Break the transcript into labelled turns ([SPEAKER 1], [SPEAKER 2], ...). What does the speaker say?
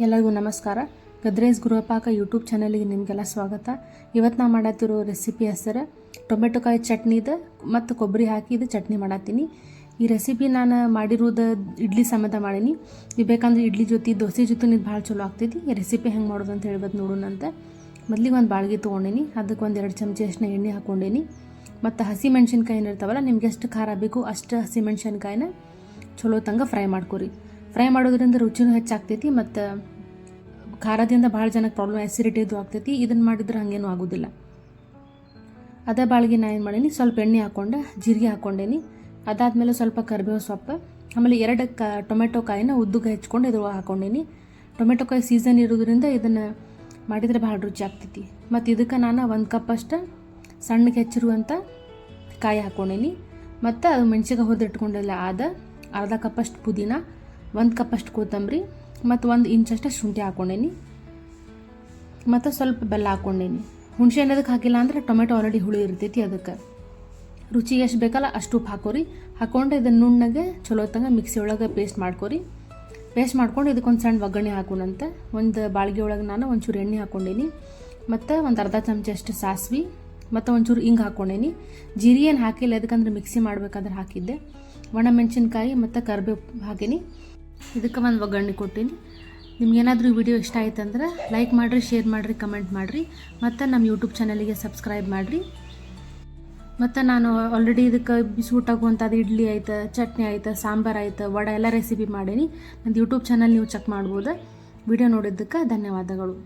[SPEAKER 1] ಎಲ್ಲರಿಗೂ ನಮಸ್ಕಾರ. ಗದ್ರೇಸ್ ಗೃಹಪಾಕ ಯೂಟ್ಯೂಬ್ ಚಾನಲ್ಗೆ ನಿಮಗೆಲ್ಲ ಸ್ವಾಗತ. ಇವತ್ತು ನಾ ಮಾಡತ್ತಿರೋ ರೆಸಿಪಿ ಹೆಸರು ಟೊಮೆಟೊ ಕಾಯಿ ಚಟ್ನಿದ ಮತ್ತು ಕೊಬ್ಬರಿ ಹಾಕಿ ಇದು ಚಟ್ನಿ ಮಾಡತ್ತೀನಿ. ಈ ರೆಸಿಪಿ ನಾನು ಮಾಡಿರೋದು ಇಡ್ಲಿ ಸಮೇತ ಮಾಡೀನಿ. ನೀವು ಬೇಕಂದ್ರೆ ಇಡ್ಲಿ ಜೊತೆ ದೋಸೆ ಜೊತೆ ಇದು ಭಾಳ ಚಲೋ ಆಗ್ತೈತಿ. ಈ ರೆಸಿಪಿ ಹೆಂಗೆ ಮಾಡೋದು ಅಂತ ಹೇಳ್ಬೋದು ನೋಡೋಣಂತ. ಮೊದಲಿಗೆ ಒಂದು ಬಾಳ್ಗೆ ತೊಗೊಂಡೇನಿ, ಅದಕ್ಕೆ ಒಂದು 2 ಚಮಚ ಅಷ್ಟು ಎಣ್ಣೆ ಹಾಕ್ಕೊಂಡೇನಿ. ಮತ್ತು ಹಸಿ ಮೆಣಸಿನ್ಕಾಯಿ ಏನಿರ್ತಾವಲ್ಲ, ನಿಮ್ಗೆ ಎಷ್ಟು ಖಾರ ಬೇಕು ಅಷ್ಟು ಹಸಿ ಮೆಣಸಿನ್ಕಾಯಿನ ಚಲೋ ತಂಗ ಫ್ರೈ ಮಾಡ್ಕೊರಿ. ಫ್ರೈ ಮಾಡೋದ್ರಿಂದ ರುಚಿನೂ ಹೆಚ್ಚಾಗ್ತೈತಿ ಮತ್ತು ಖಾರದಿಂದ ಭಾಳ ಜನಕ್ಕೆ ಪ್ರಾಬ್ಲಮ್ ಆ್ಯಸಿಡಿಟಿದು ಆಗ್ತೈತಿ. ಇದನ್ನು ಮಾಡಿದ್ರೆ ಹಾಗೇನೂ ಆಗೋದಿಲ್ಲ. ಅದೇ ಬಾಳಿಗೆ ನಾನು ಏನು ಮಾಡೀನಿ, ಸ್ವಲ್ಪ ಎಣ್ಣೆ ಹಾಕ್ಕೊಂಡೆ, ಜೀರಿಗೆ ಹಾಕ್ಕೊಂಡೇನಿ. ಅದಾದಮೇಲೆ ಸ್ವಲ್ಪ ಕರಿಬೇವು ಸೊಪ್ಪು, ಆಮೇಲೆ 2 ಟೊಮೆಟೊ ಕಾಯಿನ ಉದ್ದಗೆ ಹೆಚ್ಕೊಂಡು ಇದ್ರೊಳಗೆ ಹಾಕ್ಕೊಂಡೇನಿ. ಟೊಮೆಟೊ ಕಾಯಿ ಸೀಸನ್ ಇರೋದ್ರಿಂದ ಇದನ್ನು ಮಾಡಿದರೆ ಭಾಳ ರುಚಿ ಆಗ್ತೈತಿ. ಮತ್ತು ಇದಕ್ಕೆ ನಾನು 1 ಕಪ್ ಅಷ್ಟು ಸಣ್ಣಗೆ ಹೆಚ್ಚಿರುವಂಥ ಕಾಯಿ ಹಾಕ್ಕೊಂಡೇನಿ. ಮತ್ತು ಅದು ಮೆಣಸಿಗೆ ಹುರಿದಿಟ್ಕೊಂಡಿಲ್ಲ ಆದ ಅರ್ಧ ಕಪ್ಪಷ್ಟು ಪುದೀನ, 1 ಕಪ್ಪಷ್ಟು ಕೊತ್ತಂಬರಿ ಮತ್ತು 1 ಇಂಚಷ್ಟು ಶುಂಠಿ ಹಾಕ್ಕೊಂಡೇನಿ. ಮತ್ತು ಸ್ವಲ್ಪ ಬೆಲ್ಲ ಹಾಕ್ಕೊಂಡೇನಿ. ಹುಣಸೆ ಹಣ್ಣು ಅದಕ್ಕೆ ಹಾಕಿಲ್ಲ ಅಂದರೆ ಟೊಮೆಟೊ ಆಲ್ರೆಡಿ ಹುಳಿ ಇರ್ತೈತಿ. ಅದಕ್ಕೆ ರುಚಿಗೆ ಎಷ್ಟು ಬೇಕಲ್ಲ ಅಷ್ಟು ಉಪ್ಪು ಹಾಕೋರಿ. ಹಾಕ್ಕೊಂಡು ಇದನ್ನು ನುಣ್ಣಗೆ ಚಲೋ ತಂಗ ಮಿಕ್ಸಿ ಒಳಗೆ ಪೇಸ್ಟ್ ಮಾಡ್ಕೊರಿ. ಪೇಸ್ಟ್ ಮಾಡ್ಕೊಂಡು ಇದಕ್ಕೊಂದು ಸಣ್ಣ ಒಗ್ಗರಣೆ ಹಾಕೋಣಂತೆ. ಒಂದು ಬಾಳ್ಗೆ ಒಳಗೆ ನಾನು ಒಂಚೂರು ಎಣ್ಣೆ ಹಾಕ್ಕೊಂಡೇನಿ ಮತ್ತು ಒಂದು ಅರ್ಧ ಚಮಚ ಅಷ್ಟು ಸಾಸಿವೆ ಮತ್ತು ಒಂಚೂರು ಹಿಂಗೆ ಹಾಕ್ಕೊಂಡೇನಿ. ಜೀರಿಗೆ ಏನು ಹಾಕಿಲ್ಲ, ಅದಕ್ಕಂದ್ರೆ ಮಿಕ್ಸಿ ಮಾಡಬೇಕಾದ್ರೆ ಹಾಕಿದ್ದೆ. ಒಣ ಮೆಣಸಿನ್ಕಾಯಿ ಮತ್ತು ಕರಿಬೇವು ಹಾಕೀನಿ. ಇದಕ್ಕೆ ಒಂದು ಒಗ್ಗರಣೆ ಕೊಟ್ಟೀನಿ. ನಿಮ್ಗೇನಾದರೂ ಈ ವಿಡಿಯೋ ಇಷ್ಟ ಆಯ್ತಂದ್ರೆ ಲೈಕ್ ಮಾಡಿರಿ, ಶೇರ್ ಮಾಡಿರಿ, ಕಮೆಂಟ್ ಮಾಡಿರಿ ಮತ್ತು ನಮ್ಮ ಯೂಟ್ಯೂಬ್ ಚಾನಲಿಗೆ ಸಬ್ಸ್ಕ್ರೈಬ್ ಮಾಡಿರಿ. ಮತ್ತು ನಾನು ಆಲ್ರೆಡಿ ಇದಕ್ಕೆ ಬಿಸಿ ಊಟಕ್ಕಂಥದ್ದು ಇಡ್ಲಿ ಆಯ್ತು, ಚಟ್ನಿ ಆಯ್ತು, ಸಾಂಬಾರು ಆಯ್ತು, ವಡೆ ಎಲ್ಲ ರೆಸಿಪಿ ಮಾಡೀನಿ. ನನ್ನ ಯೂಟ್ಯೂಬ್ ಚಾನಲ್ ನೀವು ಚೆಕ್ ಮಾಡ್ಬೋದು. ವಿಡಿಯೋ ನೋಡಿದ್ದಕ್ಕೆ ಧನ್ಯವಾದಗಳು.